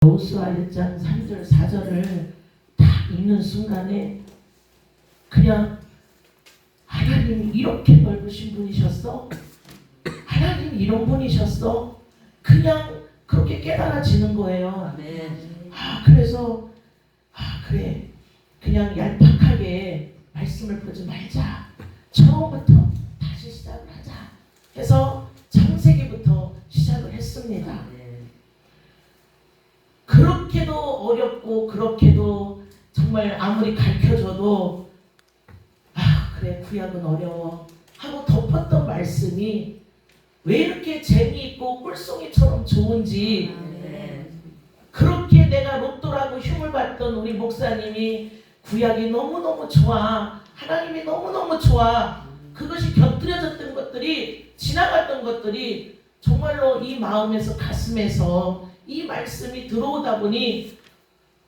여호수아 1장 3절 4절을 딱 읽는 순간에 그냥 하나님이 이렇게 넓으신 분이셨어? 하나님이 이런 분이셨어? 그냥 그렇게 깨달아지는 거예요. 그래서 그래, 그냥 얄팍하게 말씀을 보지 말자, 처음부터 다시 시작을 하자 해서 창세기부터 시작을 했습니다. 그렇게도 어렵고 그렇게도 정말 아무리 가르쳐줘도 그래, 구약은 어려워 하고 덮었던 말씀이 왜 이렇게 재미있고 꿀송이처럼 좋은지, 그렇게 내가 로또라고 흉을 봤던 우리 목사님이 구약이 너무너무 좋아, 하나님이 너무너무 좋아, 그것이 곁들여졌던 것들이, 지나갔던 것들이 정말로 이 마음에서, 가슴에서 이 말씀이 들어오다 보니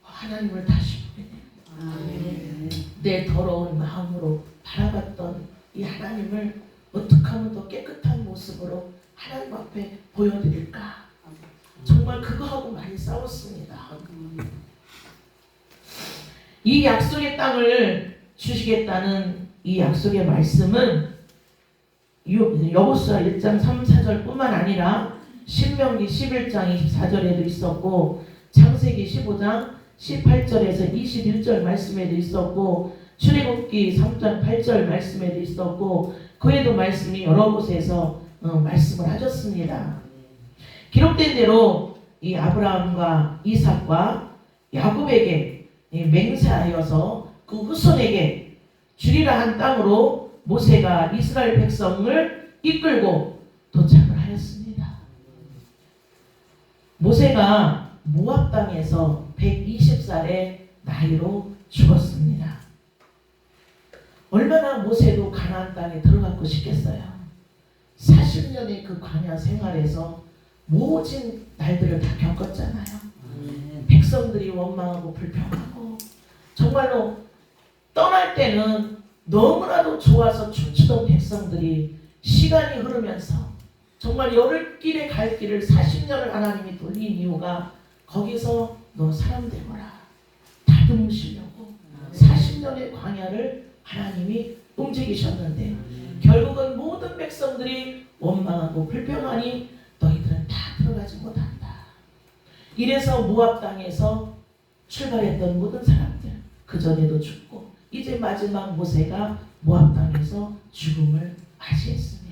하나님을 다시 보게 돼요. 내 더러운 마음으로 바라봤던 이 하나님을 어떻게 하면 더 깨끗한 모습으로 하나님 앞에 보여드릴까? 정말 그거하고 많이 싸웠습니다. 이 약속의 땅을 주시겠다는 이 약속의 말씀은 여호수아 1장 3, 4절 뿐만 아니라 신명기 11장 24절에도 있었고, 창세기 15장 18절에서 21절 말씀에도 있었고, 출애굽기 3장 8절 말씀에도 있었고, 그에도 말씀이 여러 곳에서 말씀을 하셨습니다. 기록된 대로 이 아브라함과 이삭과 야곱에게 맹세하여서 그 후손에게 주리라 한 땅으로 모세가 이스라엘 백성을 이끌고 도착을 하였습니다. 모세가 모압 땅에서 120살의 나이로 죽었습니다. 얼마나 모세도 가나안 땅에 들어가고 싶겠어요. 40년의 그 광야 생활에서 모진 날들을 다 겪었잖아요. 백성들이 원망하고 불평하고, 정말로 떠날 때는 너무나도 좋아서 춤추던 백성들이 시간이 흐르면서 정말 열흘길에 갈 길을 40년을 하나님이 돌린 이유가 거기서 너 사람 되거라 다듬으시려고 40년의 광야를 하나님이 움직이셨는데, 결국은 모든 백성들이 원망하고 불평하니 너희들은 다 들어가지 못한다. 이래서 모압 땅에서 출발했던 모든 사람들, 그전에도 죽고 이제 마지막 모세가 모압 땅에서 죽음을 맞이했습니다.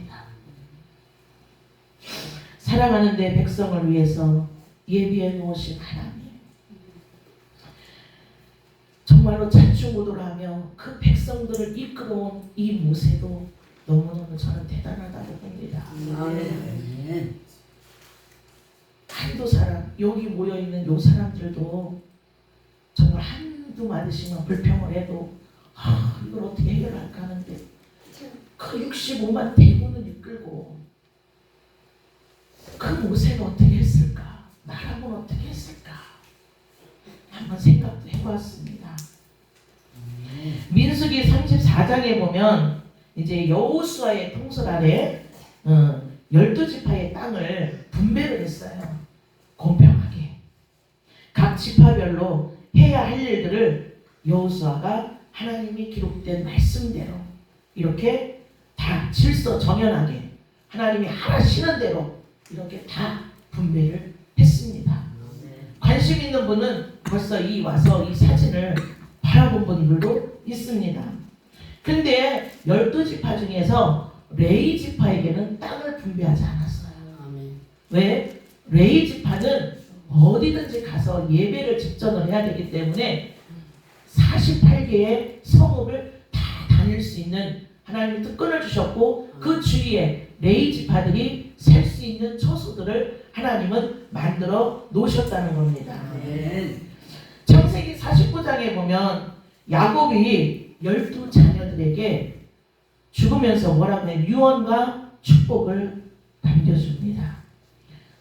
사랑하는 내 백성을 위해서 예비해 놓으신 하나님, 정말로 자충우돌하며 그 백성들을 이끌어온 이 모세도 너무너무 저는 대단하다고 봅니다. 한두 사람, 여기 모여있는 요 사람들도 정말 한두 마디씩만 불평을 해도 이걸 어떻게 해결할까 하는데, 그 65만 대군을 이끌고 그 모세가 어떻게 했을까? 나라고는 어떻게 했을까? 한번 생각도 해봤습니다. 민수기 34장에 보면 이제 여호수아의 통솔 아래 12지파의 땅을 분배를 했어요. 공평하게 각 지파별로 해야 할 일들을 여호수아가 하나님이 기록된 말씀대로 이렇게 다 질서 정연하게 하나님이 하시는 대로 이렇게 다 분배를 했습니다. 관심 있는 분은 벌써 와서 이 사진을 바라본 분들도 있습니다. 근데 12지파 중에서 레위 지파에게는 땅을 분배하지 않았어요. 왜? 레위 지파는 어디든지 가서 예배를 집전을 해야 되기 때문에 48개의 성읍을 다 다닐 수 있는 하나님이 특권을 주셨고, 그 주위에 레위 지파들이 살 수 있는 처소들을 하나님은 만들어 놓으셨다는 겁니다. 창세기 49장에 보면 야곱이 12자녀들에게 죽으면서 뭐라고 해? 유언과 축복을 남겨줍니다.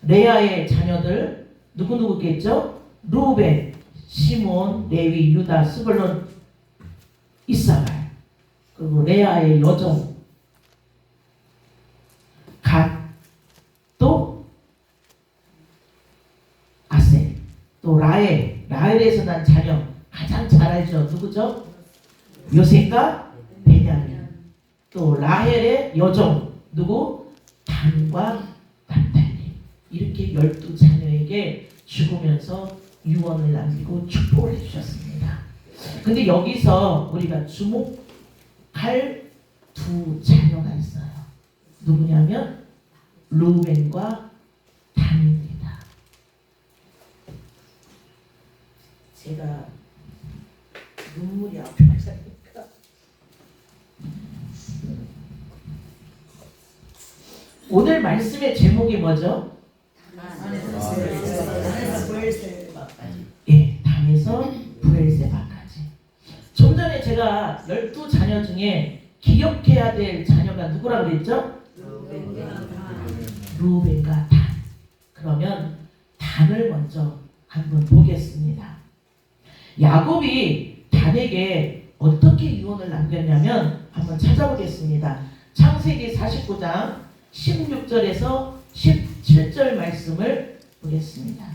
레아의 자녀들 누구누구겠죠? 루벤, 시몬, 레위, 유다, 스불론, 이사갈, 그리고 레아의 여종 갓, 또 아셀, 또 또 라헬에서 난 자녀 가장 잘 알죠. 누구죠? 요셉과 베냐민. 또 라헬의 여종 누구? 단과 naphtali. 이렇게 12자녀에게 죽으면서 유언을 남기고 축복을 해주셨습니다. 근데 여기서 우리가 주목할 두 자녀가 있어요. 누구냐면 루벤과 단입니다. 제가 눈물이 앞에 나니까 오늘 말씀의 제목이 뭐죠? 예, 단에서 브엘세바까지. 좀 전에 제가 12자녀 중에 기억해야 될 자녀가 누구라고 그랬죠? 루벤과 단. 그러면 단을 먼저 한번 보겠습니다. 야곱이 단에게 어떻게 유언을 남겼냐면 한번 찾아보겠습니다. 창세기 49장 16절에서 17절 말씀을 보겠습니다.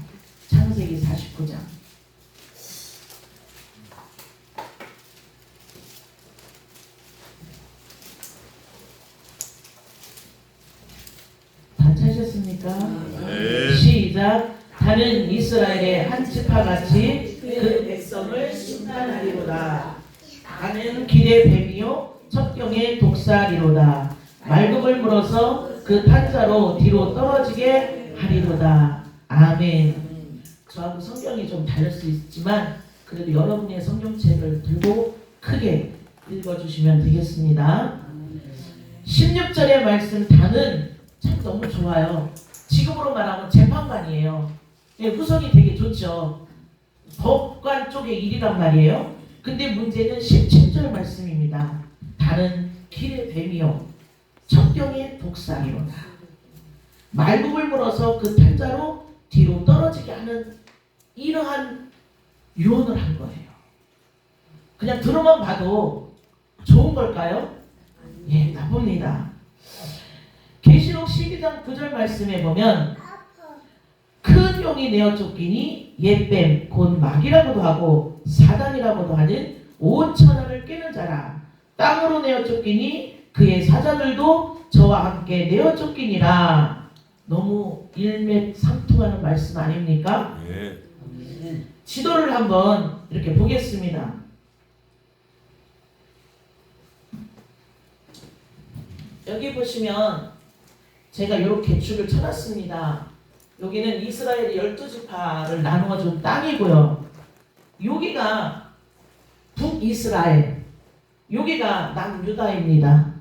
창세기 49장. 다 찾으셨습니까? 네. 시작. 단은 이스라엘의 한 지파같이 그 백성을 심판하리로다. 단은 길의 뱀이요 첩경의 독사리로다. 말급을 물어서 그 탄자로 뒤로 떨어지게 하리로다. 아멘. 저하고 성경이 좀 다를 수 있지만 그래도 여러분의 성경책을 들고 크게 읽어주시면 되겠습니다. 16절의 말씀 단은 참 너무 좋아요. 지금으로 말하면 재판관이에요. 예, 후손이 되게 좋죠. 법관 쪽의 일이란 말이에요. 근데 문제는 17절 말씀입니다. 단은 길의 뱀이요 첩경의 독사리로다. 말굽을 물어서 그 탄자로 뒤로 떨어지게 하는 이러한 유언을 한 거예요. 그냥 들어만 봐도 좋은 걸까요? 예, 나쁩니다. 계시록 12장 9절 말씀에 보면 큰 용이 내어 쫓기니 옛뱀 곧 마귀라고도 하고 사단이라고도 하는 온 천하를 깨는 자라. 땅으로 내어 쫓기니 그의 사자들도 저와 함께 내어 쫓기니라. 너무 일맥상통하는 말씀 아닙니까? 네. 지도를 한번 이렇게 보겠습니다. 여기 보시면 제가 이렇게 줄을 쳐놨습니다. 여기는 이스라엘의 12지파를 나누어준 땅이고요. 여기가 북이스라엘, 여기가 남유다입니다.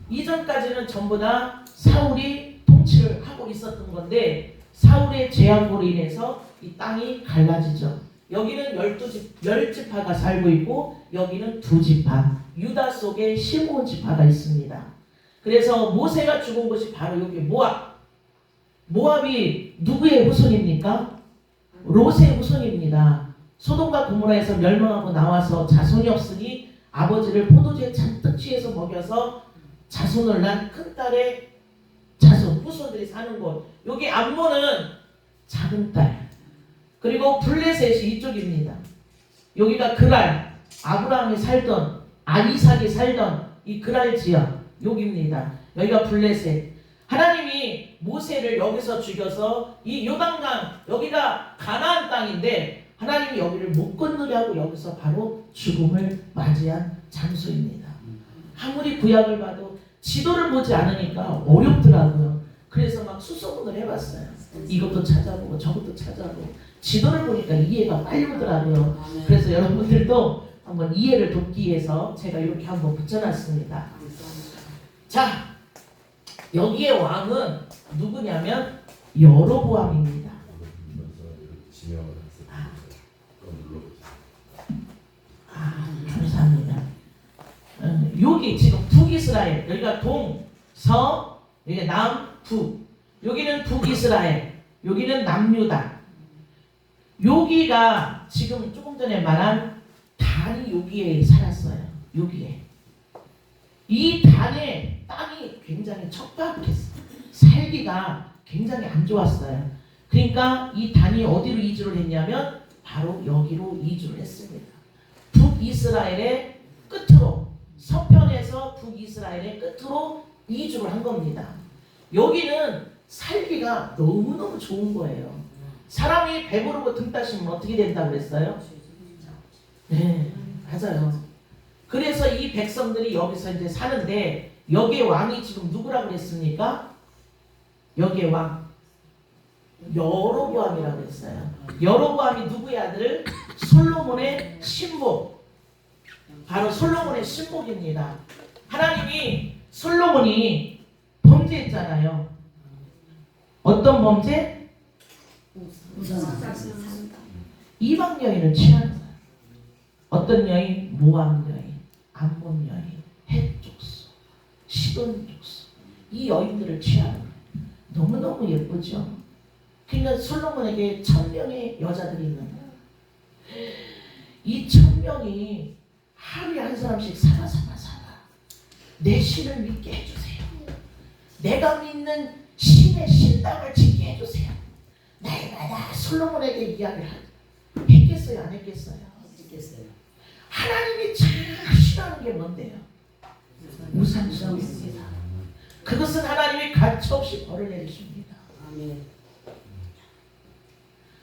이전까지는 전부 다 사울이 통치를 하고 있었던 건데 사울의 재앙으로 인해서 이 땅이 갈라지죠. 여기는 10지파가 살고 있고 여기는 2지파, 유다 속에 15지파가 있습니다. 그래서 모세가 죽은 곳이 바로 여기 모압. 모압이 누구의 후손입니까? 롯의 후손입니다. 소돔과 고모라에서 멸망하고 나와서 자손이 없으니 아버지를 포도주에 잔뜩 취해서 먹여서 자손을 낳은 큰딸의 자손, 후손들이 사는 곳. 여기 암몬은 작은 딸. 그리고 블레셋이 이쪽입니다. 여기가 그랄, 아브라함이 살던, 이삭이 살던 이 그랄 지역. 여기입니다. 여기가 블레셋. 하나님이 모세를 여기서 죽여서 이 요단강, 여기가 가나안 땅인데 하나님이 여기를 못 건너게 하고 여기서 바로 죽음을 맞이한 장소입니다. 아무리 구약을 봐도 지도를 보지 않으니까 어렵더라고요. 그래서 막 수소문을 해봤어요. 이것도 찾아보고 저것도 찾아보고 지도를 보니까 이해가 빨리 오더라고요. 그래서 여러분들도 한번 이해를 돕기 위해서 제가 이렇게 한번 붙여놨습니다. 자, 여기에 왕은 누구냐면 여로보암입니다. 감사합니다. 여기 지금 북이스라엘, 여기가 동, 서, 여기가 남, 북. 여기는 북이스라엘, 여기는 남유다. 여기가 지금 조금 전에 말한 단이 여기에 살았어요. 여기에. 이 단의 땅이 굉장히 척박했어요. 살기가 굉장히 안 좋았어요. 그러니까 이 단이 어디로 이주를 했냐면 바로 여기로 이주를 했습니다. 북이스라엘의 끝으로, 서편에서 북이스라엘의 끝으로 이주를 한 겁니다. 여기는 살기가 너무너무 좋은 거예요. 사람이 배부르고 등 따시면 어떻게 된다고 그랬어요? 네, 맞아요. 그래서 이 백성들이 여기서 이제 사는데 여기의 왕이 지금 누구라고 그랬습니까? 여기의 왕 여로보암이라고 했어요. 여로보암이 누구의 아들? 솔로몬의 신복. 바로 솔로몬의 신복입니다. 하나님이 솔로몬이 범죄했잖아요. 어떤 범죄? 이방 여인을 취하는 거예요. 어떤 여인? 모압 여인, 암몬 여인, 헷 족속, 시돈 족속. 이 여인들을 취하는 거예요. 너무너무 예쁘죠? 그러니까 솔로몬에게 1000명의 여자들이 있는 거예요. 이 1000명이 하루에 한 사람씩 살아 내 신을 믿게 해주세요. 내가 믿는 신의 신당을 짓게 해주세요. 날마다 솔로몬에게 이야기를 했겠어요? 안 했겠어요? 했겠어요. 하나님이 제일 싫어하는 게 뭔데요? 우상숭배입니다. 그것은 하나님이 가차없이 벌을 내리십니다. 아멘.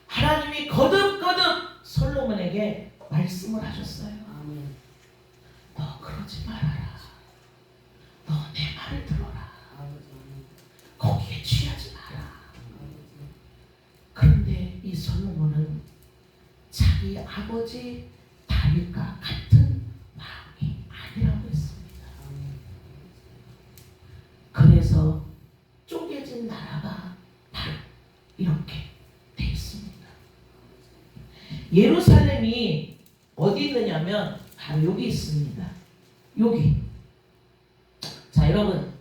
하나님이 거듭거듭 솔로몬에게 말씀을 하셨어요. 아멘. 너 그러지 말아라. 너 내 말을 들어라. 거기에 취하지 마라. 그런데 이 솔로몬은 자기 아버지 다윗과 같은 마음이 아니라고 했습니다. 그래서 쪼개진 나라가 바로 이렇게 돼 있습니다. 예루살렘이 어디 있느냐면 바로 여기 있습니다. 여기. 자, 여러분,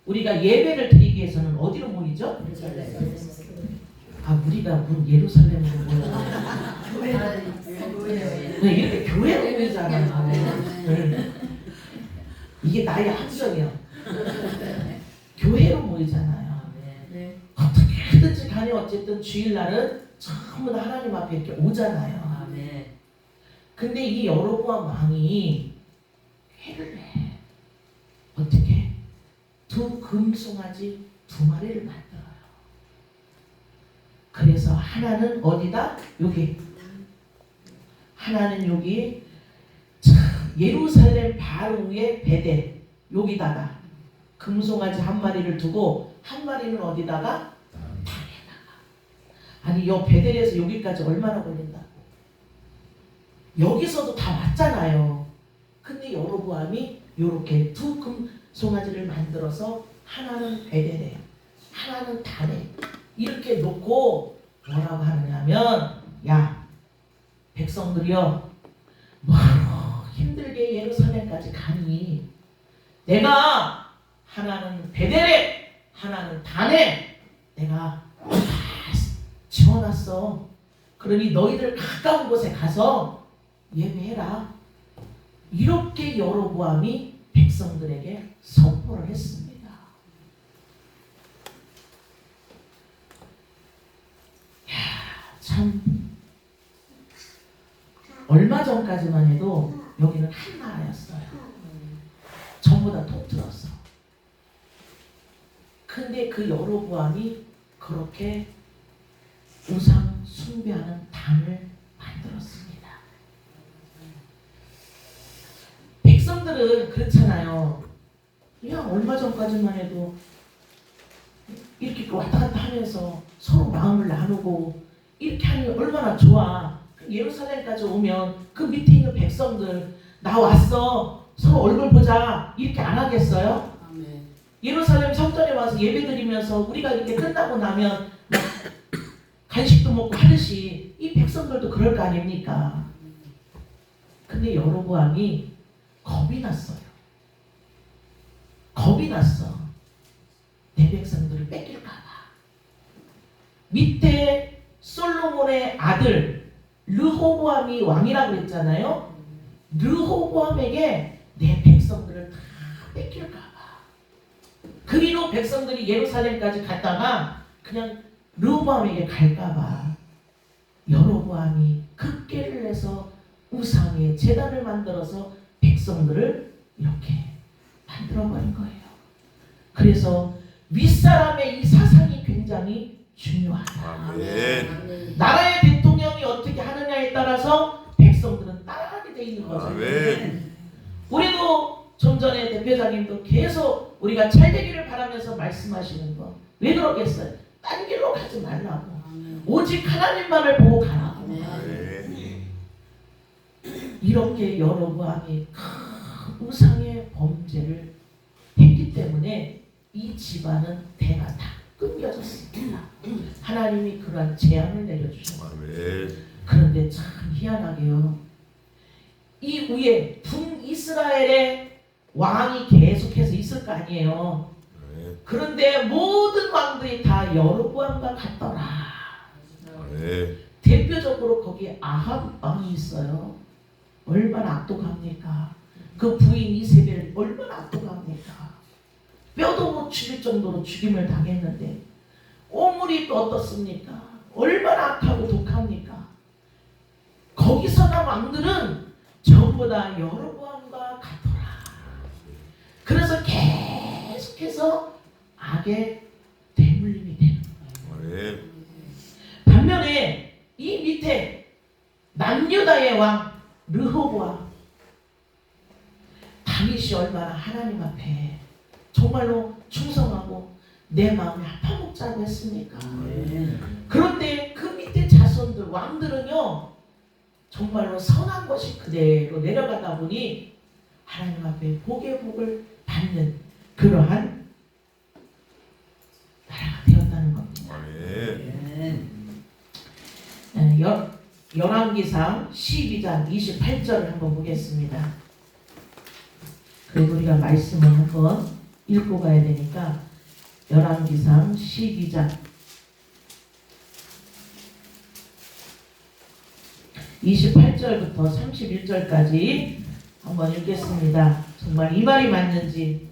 우리가 예배를 드리기 위해서는 어디로 모이죠? 우리가 문 예루살렘으로 모여요. 네, 이렇게 교회로 모이잖아요. 네. 이게 나의 함정이야. 교회로 모이잖아요. 어떻게든지 간에 어쨌든 주일날은 전부 다 하나님 앞에 이렇게 오잖아요. 근데 이 여로보암 왕이 회를 내. 어떻게? 2 금송아지 2마리를 만들어요. 그래서 하나는 어디다? 여기. 하나는 여기 예루살렘 바로 위에 베델 여기다가 금송아지 1마리를 두고 1마리는 어디다가? 땅에다가. 아니 요 베델에서 여기까지 얼마나 걸린다고? 여기서도 다 왔잖아요. 근데 여로보암이 요렇게 2 금송아지를 만들어서 하나는 베델에 하나는 단에 이렇게 놓고 뭐라고 하느냐면 야 백성들이여 뭐하러 힘들게 예루살렘까지 가니 내가 하나는 베델에 하나는 단에 내가 다 지어놨어. 그러니 너희들 가까운 곳에 가서 예배해라. 이렇게 여로보암이 백성들에게 선포를 했습니다. 참 얼마 전까지만 해도 여기는 한 나라였어요. 전부 다 통틀었어. 근데 그 여로보암이 그렇게 우상 숭배하는 단을 만들었습니다. 백성들은 그렇잖아요. 그냥 얼마 전까지만 해도 이렇게 왔다 갔다 하면서 서로 마음을 나누고 이렇게 하니 얼마나 좋아. 예루살렘까지 오면 그 밑에 있는 백성들 나 왔어. 서로 얼굴 보자. 이렇게 안 하겠어요? 아멘. 예루살렘 성전에 와서 예배드리면서 우리가 이렇게 끝나고 나면 간식도 먹고 하듯이 이 백성들도 그럴 거 아닙니까? 근데 여로보암이 겁이 났어요. 겁이 났어. 내 백성들을 뺏길까 봐. 밑에 솔로몬의 아들 르호보암이 왕이라고 그랬잖아요. 르호보암에게 내 백성들을 다 뺏길까 봐. 그리로 백성들이 예루살렘까지 갔다가 그냥 르호보암에게 갈까봐 여로보암이 급계를 내서 우상의 제단을 만들어서 백성들을 이렇게 만들어버린 거예요. 그래서 윗사람의 이 사상이 굉장히 중요하다. 아멘. 나라의 대통령이 어떻게 하느냐에 따라서 백성들은 따라가게 돼 있는 거죠. 아멘. 우리도 좀 전에 대표자님도 계속 우리가 잘 되기를 바라면서 말씀하시는 거. 왜 그러겠어요? 딴 길로 가지 말라고. 오직 하나님만을 보고 가라고. 아멘. 이렇게 여로보암이 큰 우상의 범죄를 했기 때문에 이 집안은 대가 다 끊겨졌습니다. 하나님이 그러한 재앙을 내려주셨어요. 아멘. 그런데 참 희한하게요. 이 위에 북이스라엘의 왕이 계속해서 있을 거 아니에요. 아멘. 그런데 모든 왕들이 다 여로보암과 같더라. 아멘. 대표적으로 거기에 아합 왕이 있어요. 얼마나 악독합니까? 그 부인 이세벨 얼마나 악독합니까? 뼈도 못 죽일 정도로 죽임을 당했는데 오물이 또 어떻습니까? 얼마나 악하고 독합니까? 거기서 난 왕들은 전부 다 여로보암과 같더라. 그래서 계속해서 악의 대물림이 되는 거예요. 아멘. 반면에 이 밑에 남유다의 왕 르호보암, 다윗이 얼마나 하나님 앞에 정말로 충성하고 내 마음에 합하먹자고 했습니까? 그런데 그 밑에 자손들 왕들은요 정말로 선한 것이 그대로 내려가다 보니 하나님 앞에 복의 복을 받는 그러한 나라가 되었다는 겁니다. 아멘. 열왕기상 12장 28절을 한번 보겠습니다. 그리고 우리가 말씀을 한번 읽고 가야 되니까 열왕기상 12장 28절부터 31절까지 한번 읽겠습니다. 정말 이 말이 맞는지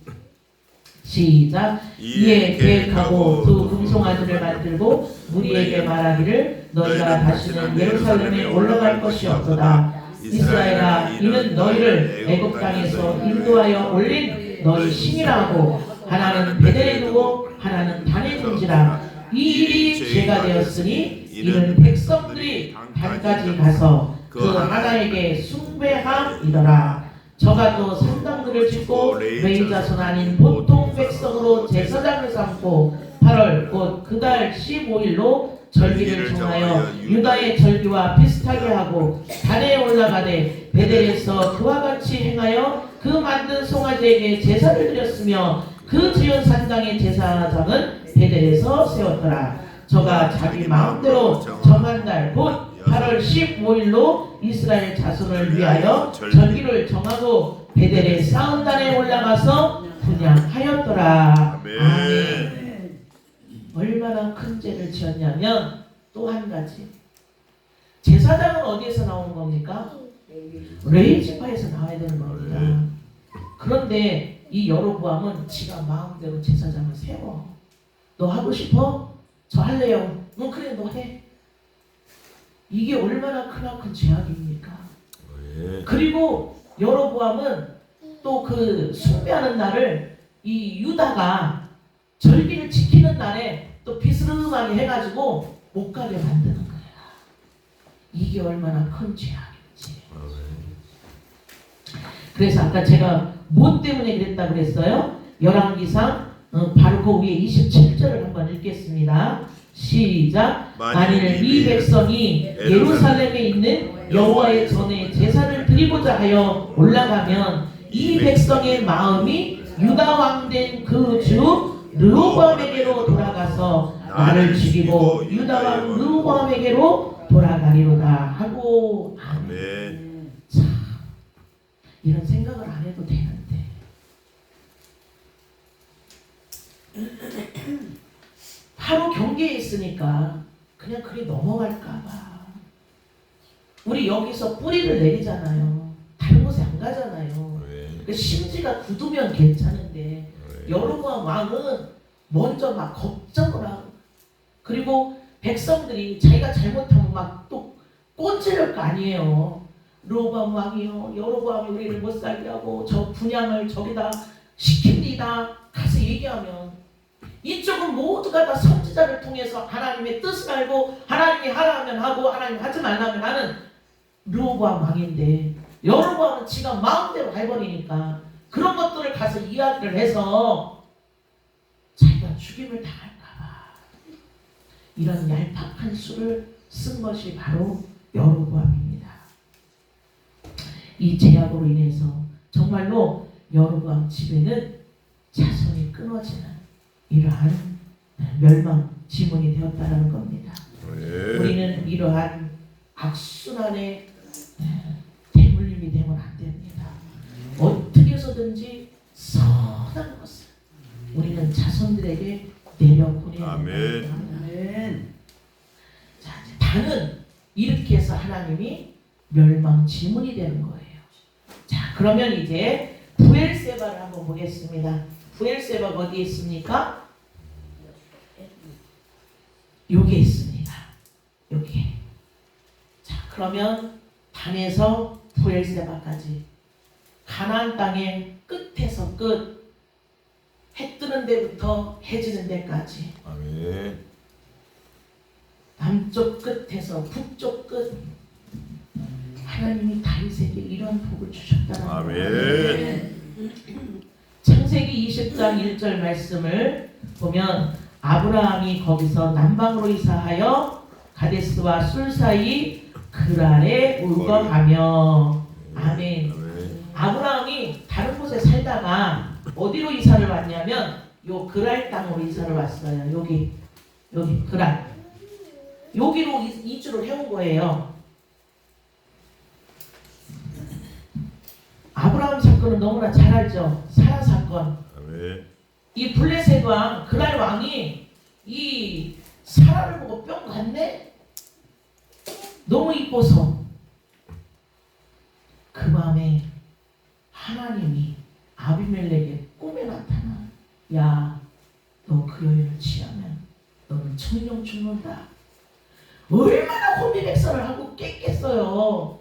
시작. 이에 계획하고 두 금송아지를 만들고 무리에게 말하기를 너희가 다시는 예루살렘에 올라갈 것이 없도다. 이스라엘아, 이는 너희를 애굽 땅에서 인도하여 올린 너희 신이라 하고 하나는 베델에 두고 하나는 단에 둔지라. 이 일이 죄가 되었으니 이는 백성들이 단까지 가서 그 하나에게 숭배함이더라. 저가 또 산당들을 짓고 레위 자손 아닌 보통 백성으로 제사장을 삼고 8월 곧 그달 15일로 절기를 정하여 유다의 절기와 비슷하게 하고 단에 올라가되 베델에서 그와 같이 행하여 그 만든 송아지에게 제사를 드렸으며 그 지은 산당의 제사장은 베델에서 세웠더라. 저가 자기 마음대로 정한 날 곧 8월 15일로 이스라엘 자손을 위하여 절기를 정하고 베델의 싸움단에 올라가서 분향하였더라. 아멘. 얼마나 큰 죄를 지었냐면 또 한 가지. 제사장은 어디에서 나오는 겁니까? 레위 지파에서 나와야 되는 겁니다. 그런데 이 여로보암은 지가 마음대로 제사장을 세워. 너 하고 싶어? 저 할래요. 너 그래 너 해. 이게 얼마나 크나큰 죄악입니까? 그리고 여로보암은 또 그 숭배하는 날을 이 유다가 절기를 지키는 날에 또 비스름하게 해가지고 못 가게 만드는 거야. 이게 얼마나 큰 죄악인지. 그래서 아까 제가 뭐 때문에 그랬다 그랬어요? 열왕기상 바로 그 위에 27절을 한번 읽겠습니다. 시작. 만일 이 백성이 예루살렘에 있는 여호와의 전에 제사를 드리고자 하여 올라가면 이 백성의 마음이 유다 왕된 그 주 르호보암에게로 돌아가서 나를 죽이고 유다 왕 르호보암에게로 돌아가리로다 하고. 아멘. 참 이런 생각을 안 해도 되는데 바로 경계에 있으니까 그냥 그리 넘어갈까봐 우리 여기서 뿌리를 내리잖아요. 다른 곳에 안 가잖아요. 그 심지가 굳으면 괜찮은데 여로보암 왕은 먼저 막 걱정을 하고 그리고 백성들이 자기가 잘못하면 막 또 꼰지를 거 아니에요. 르호보암 왕이요, 여로보암이 우리를 못 살게 하고 저 분향을 저기다 시킵니다. 가서 얘기하면 이쪽은 모두가 다 선지자를 통해서 하나님의 뜻을 알고 하나님이 하라면 하고 하나님 하지 말라면 하는 르호보암 왕인데 여로보암은 지가 마음대로 해버리니까 그런 것들을 가서 이야기를 해서 자기가 죽임을 당할까봐 이런 얄팍한 수를 쓴 것이 바로 여로보암입니다. 이 제약으로 인해서 정말로 여로보암 집에는 자손이 끊어지는 이러한 멸망 지문이 되었다는 겁니다. 우리는 이러한 악순환의 대물림이 되면 안 됩니다. 어떻게 해서든지 선한 것을 우리는 자손들에게 내려보내야 합니다. 아멘. 자, 단은 이렇게 해서 하나님이 멸망 지문이 되는 거예요. 자, 그러면 이제 부엘세바를 한번 보겠습니다. 부엘세바가 어디에 있습니까? 여기에 있습니다. 여기. 자, 그러면 단에서 부엘세바까지 가나안 땅의 끝에서 끝, 해 뜨는 데부터 해 지는 데까지 아멘. 남쪽 끝에서 북쪽 끝 하나님이 다윗에게 이런 복을 주셨다는 거예요. 창세기 20장 1절 말씀을 보면 아브라함이 거기서 남방으로 이사하여 가데스와 술 사이 그랄에 울거하며 아멘. 아브라함이 다른 곳에 살다가 어디로 이사를 왔냐면 요 그랄 땅으로 이사를 왔어요. 여기 그랄. 여기로 이주를 해온 거예요. 아브라함 사건은 너무나 잘 알죠. 사라 사건. 이 블레셋 왕, 그랄 왕이 이 사라를 보고 뿅 갔네. 너무 이뻐서 그 밤에 하나님이 아비멜렉의 꿈에 나타나. 야, 너 그 여인을 취하면 너는 청령 죽는다. 얼마나 혼비백산을 하고 깼겠어요.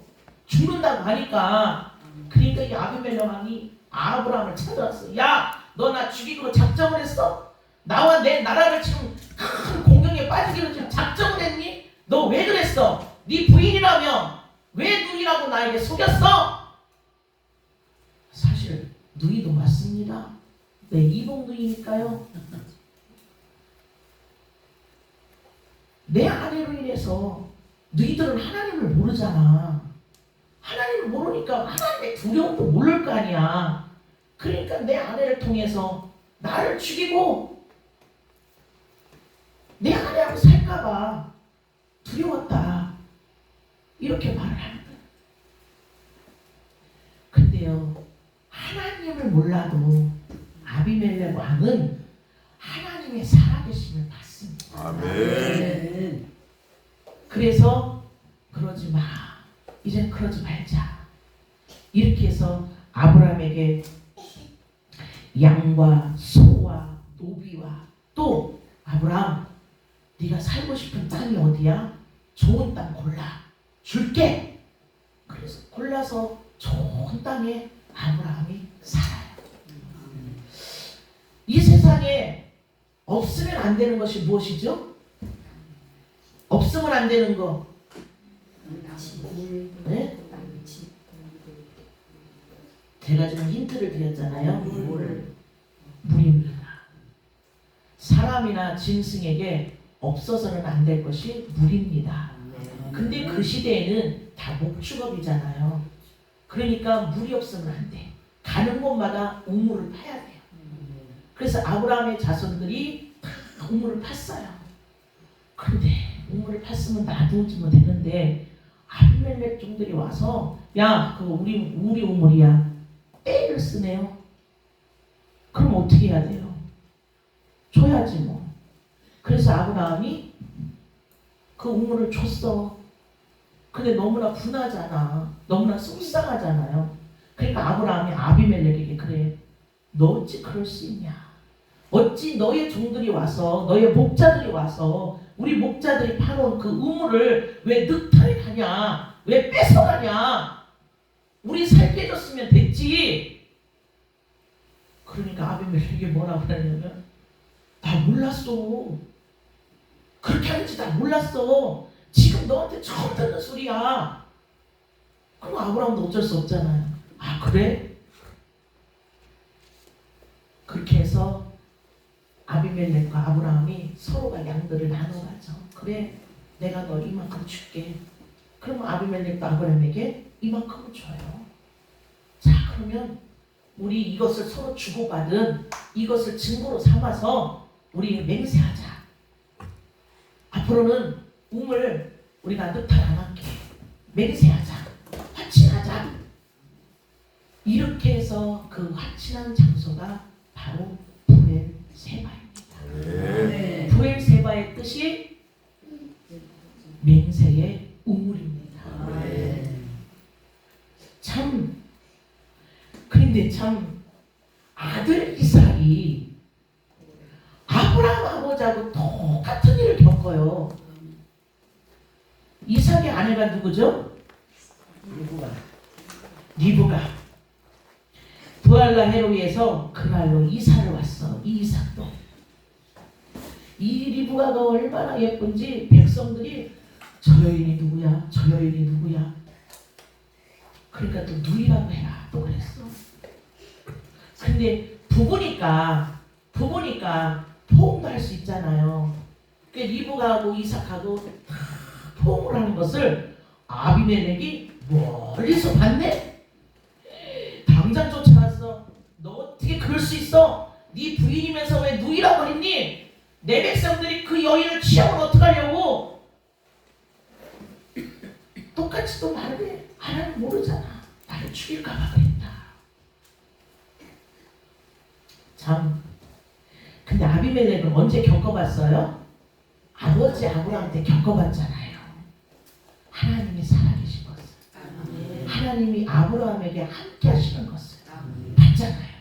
죽는다고 하니까. 그러니까 이 아비멜렉 왕이 아브라함을 찾아왔어. 야, 너 나 죽이기로 작정을 했어? 나와 내 나라를 지금 큰 공경에 빠지기로 지금 작정을 했니? 너 왜 그랬어? 네 부인이라며 왜 누이라고 나에게 속였어? 사실 누이도 맞습니다. 내 이복 누이니까요. 내 아내로 인해서 너희들은 하나님을 모르잖아. 하나님을 모르니까 하나님의 두려움도 모를 거 아니야. 그러니까 내 아내를 통해서 나를 죽이고 내 아내하고 살까봐 두려웠다. 이렇게 말을 하는 거야. 근데요, 하나님을 몰라도 아비멜렉 왕은 하나님의 살아계심을 받습니다. 아멘. 그래서 그러지 마. 이제 그러지 말자. 이렇게 해서 아브라함에게 양과 소와 노비와 또 아브라함, 네가 살고 싶은 땅이 어디야? 좋은 땅 골라. 줄게. 그래서 골라서 좋은 땅에 아브라함이 살아요. 이 세상에 없으면 안 되는 것이 무엇이죠? 없으면 안 되는 거. 네? 제가 지금 힌트를 드렸잖아요. 물입니다. 사람이나 짐승에게 없어서는 안 될 것이 물입니다. 근데 그 시대에는 다 목축업이잖아요. 그러니까 물이 없으면 안 돼. 가는 곳마다 우물을 파야 돼요. 그래서 아브라함의 자손들이 다 우물을 팠어요. 그런데 우물을 팠으면 놔두면 되는데 아비멜렉 종들이 와서 야, 그거 우리 우물이야. 떼를 쓰네요. 그럼 어떻게 해야 돼요? 줘야지 뭐. 그래서 아브라함이 그 우물을 줬어. 근데 너무나 분하잖아. 너무나 속상하잖아요. 그러니까 아브라함이 아비멜렉에게 그래. 너 어찌 그럴 수 있냐? 어찌 너의 종들이 와서 너의 목자들이 와서 우리 목자들이 파놓은 그 우물을 왜 늑탈해 가냐? 왜 뺏어가냐? 우리 살게 해줬으면 됐지. 그러니까 아비멜렉이 뭐라고 그러냐면 나 몰랐어. 그렇게 하는지 나 몰랐어. 지금 너한테 처음 듣는 소리야. 그럼 아브라함도 어쩔 수 없잖아요. 아 그래? 그렇게 해서 아비멜렉과 아브라함이 서로가 양들을 나눠가죠. 그래 내가 너 이만큼 줄게. 그러면 아비멜렉도 아브라함에게 이만큼을 줘요. 자 그러면 우리 이것을 서로 주고받은 이것을 증거로 삼아서 우리 맹세하자. 앞으로는 우물 우리가 늑탈 안 할게. 맹세하자. 화친하자. 이렇게 해서 그 화친한 장소가 바로 브엘세바입니다. 네. 브엘세바의 뜻이 맹세의 우물입니다. 네. 참 그런데 참 아들 이삭이 아브라함 아버지하고 똑같은 일을 겪어요. 이삭의 아내가 누구죠? 리브가 부알라 헤로이에서 그날로 이사를 왔어. 이 이삭도 이 리브가가 얼마나 예쁜지 백성들이 저 여인이 누구야? 저 여인이 누구야? 그러니까 또 누이라고 해라 또 그랬어. 근데 부부니까 포옹도 할 수 있잖아요. 그러니까 리브가하고 이삭하고 다 포옹을 하는 것을 아비멜렉이 멀리서 봤네. 당장 쫓아갔어. 너 어떻게 그럴 수 있어? 네 부인이면서 왜 누이라고 했니? 내 백성들이 그 여인을 취하면 어떡하려고? 똑같이 또 말을 해. 하나는 모르잖아. 나를 죽일까 봐 그랬다. 참. 근데 아비멜렉은 언제 겪어봤어요? 아버지 아브라함 때 겪어봤잖아요. 하나님이 살아계신 것을. 하나님이 아브라함에게 함께 하시는 것을 봤잖아요.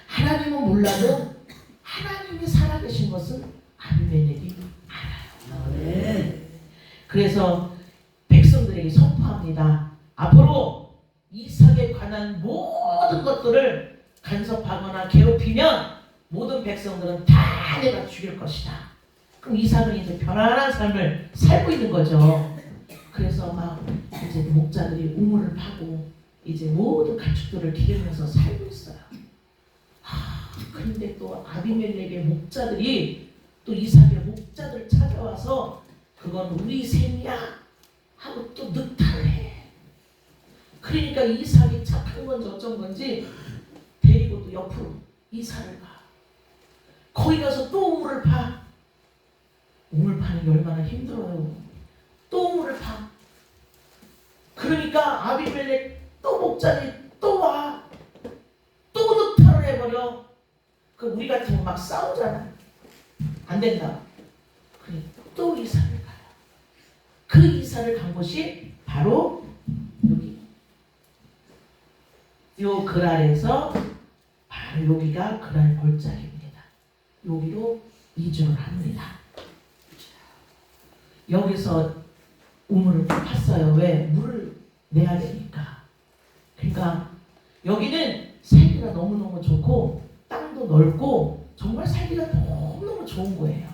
하나님은 몰라도 하나님이 살아계신 것은 아비멜렉이 알아요. 그래서 백성들에게 선포합니다. 앞으로 이삭에 관한 모든 것들을 간섭하거나 괴롭히면 모든 백성들은 다 내가 죽일 것이다. 그럼 이삭은 이제 편안한 삶을 살고 있는 거죠. 그래서 막 이제 목자들이 우물을 파고 이제 모든 가축들을 기르면서 살고 있어요. 그런데 또 아비멜렉의 목자들이 또 이삭의 목자들 찾아와서 그건 우리 셈이야 하고 또 늑탈을 해. 그러니까 이삭이 착한 건지 어쩐 건지 데리고 또 옆으로 이삭을 가. 거기 가서 또 우물을 파. 우물 파는 게 얼마나 힘들어요. 또 우물을 파. 그러니까 아비멜렉 또 목자들이 또 와. 또 늑탈을 해버려. 그 우리 같으면 막 싸우잖아. 안 된다. 그래 또 이삭을 가요. 그 이삭을 간 곳이 바로 여기. 요 그랄에서 바로 여기가 그랄 골짜기입니다. 여기로 이주를 합니다. 여기서 우물을 팠어요. 왜? 물을 내야 되니까. 그러니까 여기는 살기가 너무너무 좋고 땅도 넓고 정말 살기가 너무너무 좋은 거예요.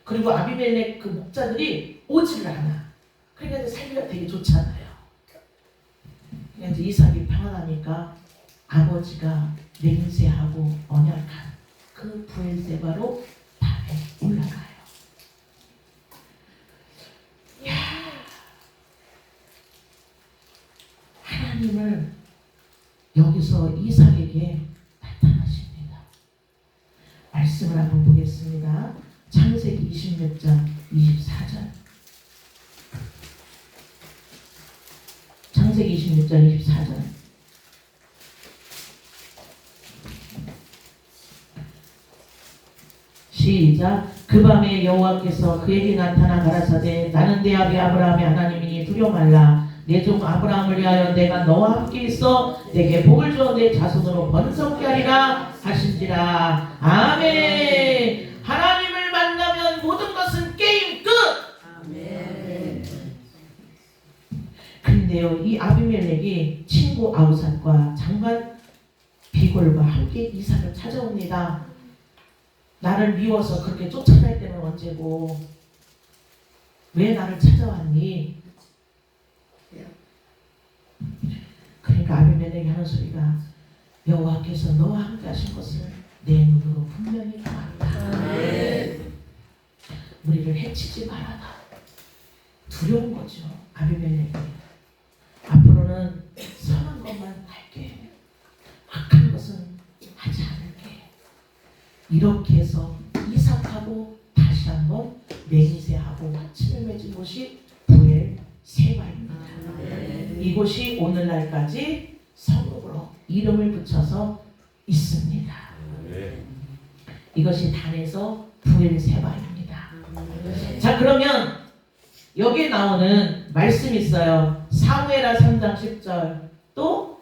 그리고 아비멜렉 그 목자들이 오지를 않아. 그러니까 살기가 되게 좋잖아요. 그러니까 이삭이 평안하니까 아버지가 맹세하고 언약한 그 브엘세바로 밤에 올라가요. 야, 하나님을 여기서 이삭에게 나타나십니다. 말씀을 한번 보겠습니다. 창세기 26장 24절. 창세기 26장 24절. 시작. 그 밤에 여호와께서 그에게 나타나 가라사대 나는 내 아비 아브라함의 하나님이니 두려워 말라. 내 종 아브라함을 위하여 내가 너와 함께 있어 내게 복을 주어 내 자손으로 번성케 하리라 하신지라. 아멘. 하나님을 만나면 모든 것을 근데요, 이 아비멜렉이 친구 아우삿과 장관 비골과 함께 이삭을 찾아옵니다. 나를 미워서 그렇게 쫓아낼 때는 언제고 왜 나를 찾아왔니? 그러니까 아비멜렉이 하는 소리가 여호와께서 너와 함께 하신 것을 내 눈으로 분명히 보았다. 우리를 해치지 말아라. 두려운 거죠. 아비멜렉이 앞으로는 선한 것만 할게, 악한 것은 하지 않을게. 이렇게 해서 이삭하고 다시 한번 맹세하고 확친을 맺은 곳이 브엘세바입니다. 이곳이 오늘날까지 성읍으로 이름을 붙여서 있습니다. 이것이 단에서 브엘세바입니다. 자, 그러면 여기에 나오는 말씀이 있어요. 사무엘하 3장 10절 또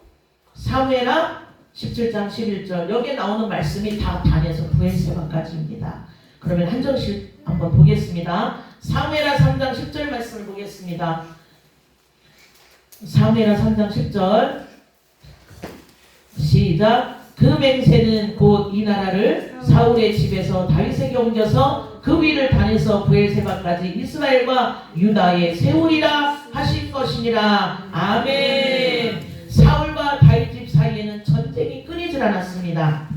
사무엘하 17장 11절 여기에 나오는 말씀이 다 단에서 브엘세바까지입니다. 그러면 한 절씩 한번 보겠습니다. 사무엘하 3장 10절 말씀을 보겠습니다. 사무엘하 3장 10절 시작. 그 맹세는 곧 이 나라를 사울의 집에서 다윗에게 옮겨서 그 위를 단에서 브엘세바까지 이스라엘과 유다에 세우리라 하신 것이니라. 아멘. 사울과 다윗 집 사이에는 전쟁이 끊이질 않았습니다.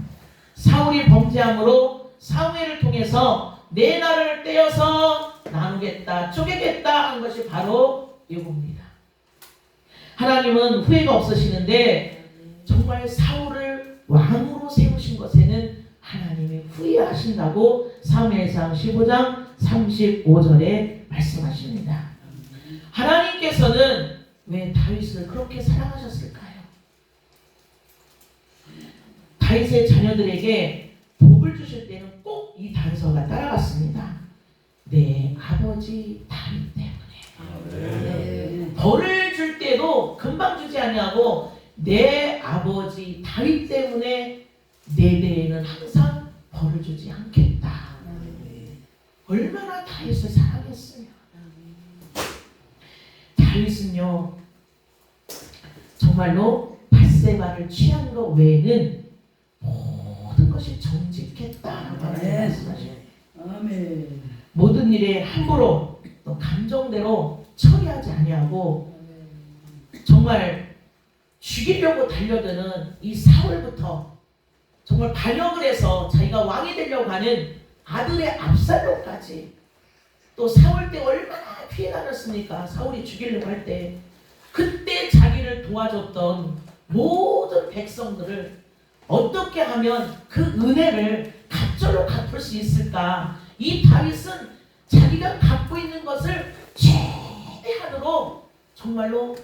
사울이 범죄함으로 사무엘을 통해서 내 나라를 떼어서 나누겠다, 쪼개겠다 한 것이 바로 이겁니다. 하나님은 후회가 없으시는데 정말 사울을 왕으로 세우신 것에는 하나님이 후회하신다고 사무엘상 15장 35절에 말씀하십니다. 하나님께서는 왜 다윗을 그렇게 사랑하셨을까요? 다윗의 자녀들에게 복을 주실 때는 꼭 이 단서가 따라갔습니다. 내 아버지 다윗 때문에. 벌을 줄 때도 금방 주지 아니하고 내 아버지 다윗 때문에 내 대에는 항상 벌을 주지 않겠다. 얼마나 다윗을 사랑했으며. 다윗은요 정말로 밧세바를 취한 것 외에는 모든 것이 정직했다라고 말씀하셔요. 모든 일에 함부로 또 감정대로 처리하지 아니하고 정말 죽이려고 달려드는 이 사울부터 정말 반역을 해서 자기가 왕이 되려고 하는 아들의 압살롬까지 또 사울 때 얼마나 피해 다녔습니까? 사울이 죽이려고 할 때 그때 자기를 도와줬던 모든 백성들을 어떻게 하면 그 은혜를 갑절로 갚을 수 있을까? 이 다윗은 자기가 갖고 있는 것을 최대한으로 정말로